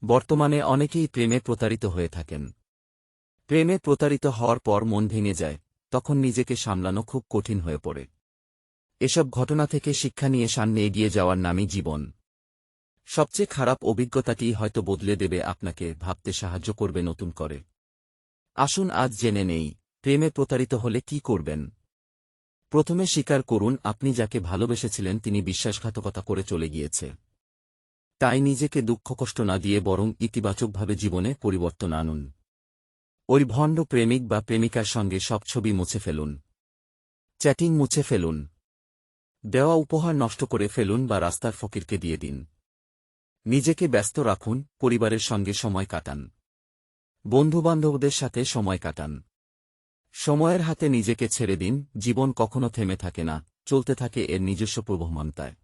বর্তমানে অনেকেই প্রেমে প্রতারিত হয়ে থাকেন। প্রেমে প্রতারিত হওয়ার পর মন ভেঙে যায়, তখন নিজেকে সামলানো খুব কঠিন হয়ে পড়ে। এসব ঘটনা থেকে শিক্ষা নিয়ে সামনে এগিয়ে যাওয়ার নামই জীবন। সবচেয়ে খারাপ অভিজ্ঞতাটি হয়তো বদলে দেবে আপনাকে, ভাবতে সাহায্য করবে নতুন করে। আসুন আজ জেনে নেই, প্রেমে প্রতারিত হলে কি করবেন। প্রথমে স্বীকার করুন আপনি যাকে ভালোবেসেছিলেন তিনি বিশ্বাসঘাতকতা করে চলে গিয়েছে। তাই নিজেকে দুঃখ কষ্ট না দিয়ে বরং ইতিবাচকভাবে জীবনে পরিবর্তন আনুন। ওই ভণ্ড প্রেমিক বা প্রেমিকার সঙ্গে সব ছবি মুছে ফেলুন। চ্যাটিং মুছে ফেলুন। দেওয়া উপহার নষ্ট করে ফেলুন বা রাস্তার ফকিরকে দিয়ে দিন। নিজেকে ব্যস্ত রাখুন, পরিবারের সঙ্গে সময় কাটান। বন্ধুবান্ধবদের সাথে সময় কাটান। সময়ের হাতে নিজেকে ছেড়ে দিন, জীবন কখনো থেমে থাকে না, চলতে থাকে এর নিজস্ব প্রবহমানতায়।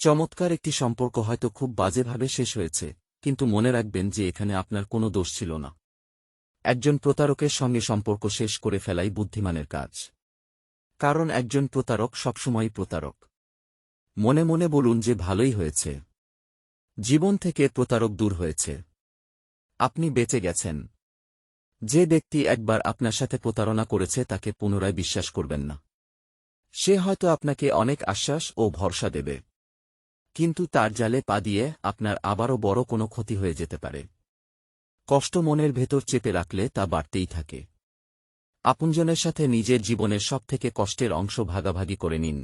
চমৎকার একটি সম্পর্ক হয়তো খুব বাজেভাবে শেষ হয়েছে, কিন্তু মনে রাখবেন যে এখানে আপনার কোনো দোষ ছিল না। একজন প্রতারকের সঙ্গে সম্পর্ক শেষ করে ফেলাই বুদ্ধিমানের কাজ। কারণ একজন প্রতারক সবসময়ই প্রতারক। মনে মনে বলুন যে ভালোই হয়েছে, জীবন থেকে প্রতারক দূর হয়েছে, আপনি বেঁচে গেছেন। যে ব্যক্তি একবার আপনার সাথে প্রতারণা করেছে তাকে পুনরায় বিশ্বাস করবেন না। সে হয়তো আপনাকে অনেক আশ্বাস ও ভরসা দেবে, কিন্তু তার জালে পা দিয়ে আপনার আবারও বড় কোনো ক্ষতি হয়ে যেতে পারে। কষ্ট মনের ভেতর চেপে রাখলে তা বাড়তেই থাকে। আপনজনের সাথে নিজের জীবনের সবথেকে কষ্টের অংশ ভাগাভাগি করে নিন।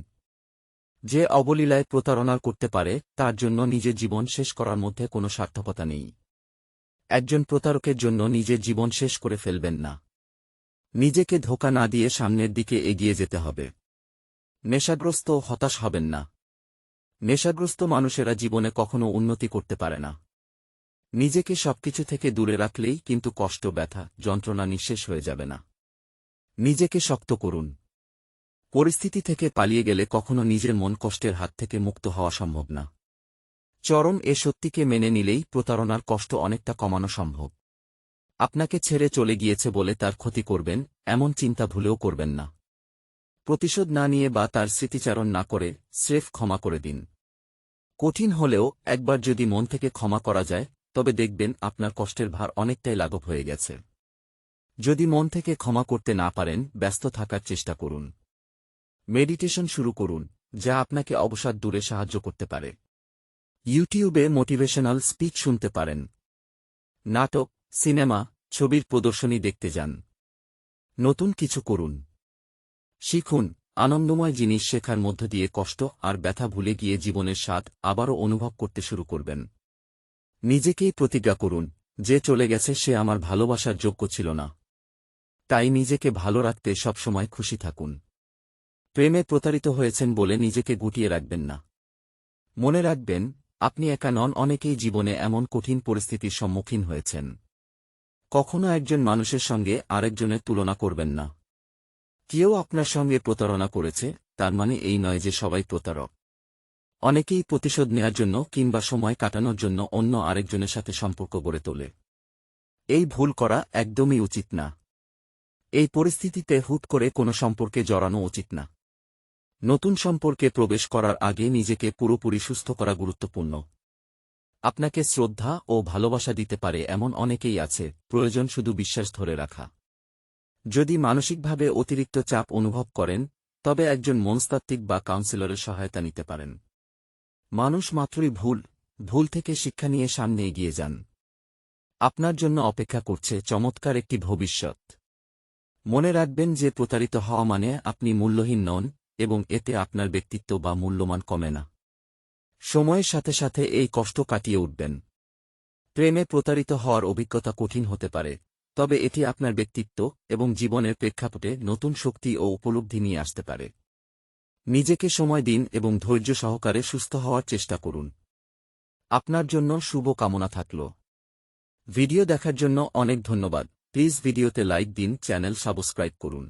যে অবলীলায় প্রতারণা করতে পারে তার জন্য নিজের জীবন শেষ করার মধ্যে কোনো সার্থকতা নেই। একজন প্রতারকের জন্য নিজের জীবন শেষ করে ফেলবেন না। নিজেকে ধোঁকা না দিয়ে সামনের দিকে এগিয়ে যেতে হবে। নেশাগ্রস্ত হতাশ হবেন না। নেশাগ্রস্ত মানুষেরা জীবনে কখনো উন্নতি করতে পারে না। নিজেকে সবকিছু থেকে দূরে রাখলেই কিন্তু কষ্ট, ব্যথা, যন্ত্রণা নিঃশেষ হয়ে যাবে না। নিজেকে শক্ত করুন। পরিস্থিতি থেকে পালিয়ে গেলে কখনো নিজের মন কষ্টের হাত থেকে মুক্ত হওয়া সম্ভব না। চরম এ সত্যিকে মেনে নিলেই প্রতারণার কষ্ট অনেকটা কমানো সম্ভব। আপনাকে ছেড়ে চলে গিয়েছে বলে তার ক্ষতি করবেন, এমন চিন্তা ভুলেও করবেন না। প্রতিশোধ না নিয়ে বা তার স্মৃতিচারণ না করে স্রেফ ক্ষমা করে দিন। কঠিন হলেও একবার যদি মন থেকে ক্ষমা করা যায়, তবে দেখবেন আপনার কষ্টের ভার অনেকটাই লাঘব হয়ে গেছে। যদি মন থেকে ক্ষমা করতে না পারেন, ব্যস্ত থাকার চেষ্টা করুন। মেডিটেশন শুরু করুন, যা আপনাকে অবসাদ দূরে সাহায্য করতে পারে। ইউটিউবে মোটিভেশনাল স্পিচ শুনতে পারেন। নাটক, সিনেমা, ছবির প্রদর্শনী দেখতে যান। নতুন কিছু করুন। শিখুন। আনন্দময় জিনিস শেখার মধ্য দিয়ে কষ্ট আর ব্যথা ভুলে গিয়ে জীবনের স্বাদ আবারও অনুভব করতে শুরু করবেন। নিজেকেই প্রতিজ্ঞা করুন, যে চলে গেছে সে আমার ভালোবাসার যোগ্য ছিল না। তাই নিজেকে ভালো রাখতে সবসময় খুশি থাকুন। প্রেমে প্রতারিত হয়েছেন বলে নিজেকে গুটিয়ে রাখবেন না। মনে রাখবেন, আপনি একা নন, অনেকেই জীবনে এমন কঠিন পরিস্থিতির সম্মুখীন হয়েছেন। কখনো একজন মানুষের সঙ্গে আরেকজনের তুলনা করবেন না। কেউ আপনার সঙ্গে প্রতারণা করেছে, তার মানে এই নয় যে সবাই প্রতারক। অনেকেই প্রতিশোধ নেয়ার জন্য কিংবা সময় কাটানোর জন্য অন্য আরেকজনের সাথে সম্পর্ক গড়ে তোলে। এই ভুল করা একদমই উচিত না। এই পরিস্থিতিতে হুট করে কোনো সম্পর্কে জড়ানো উচিত না। নতুন সম্পর্কে প্রবেশ করার আগে নিজেকে পুরোপুরি সুস্থ করা গুরুত্বপূর্ণ। আপনাকে শ্রদ্ধা ও ভালোবাসা দিতে পারে এমন অনেকেই আছে, প্রয়োজন শুধু বিশ্বাস ধরে রাখা। যদি মানসিকভাবে অতিরিক্ত চাপ অনুভব করেন, তবে একজন মনস্তাত্ত্বিক বা কাউন্সিলরের সহায়তা নিতে পারেন। মানুষ মাত্রই ভুল, ভুল থেকে শিক্ষা নিয়ে সামনে এগিয়ে যান। আপনার জন্য অপেক্ষা করছে চমৎকার একটি ভবিষ্যৎ। মনে রাখবেন যে প্রতারিত হওয়া মানে আপনি মূল্যহীন নন, এবং এতে আপনার ব্যক্তিত্ব বা মূল্যমান কমে না। সময়ের সাথে সাথে এই কষ্ট কাটিয়ে উঠবেন। প্রেমে প্রতারিত হওয়ার অভিজ্ঞতা কঠিন হতে পারে, তবে এটি আপনার ব্যক্তিত্ব এবং জীবনের প্রেক্ষাপটে নতুন শক্তি ও উপলব্ধি নিয়ে আসতে পারে। নিজেকে সময় দিন এবং ধৈর্য সহকারে সুস্থ হওয়ার চেষ্টা করুন। আপনার জন্য শুভ কামনা থাকল। ভিডিও দেখার জন্য অনেক ধন্যবাদ। প্লিজ ভিডিওতে লাইক দিন, চ্যানেল সাবস্ক্রাইব করুন।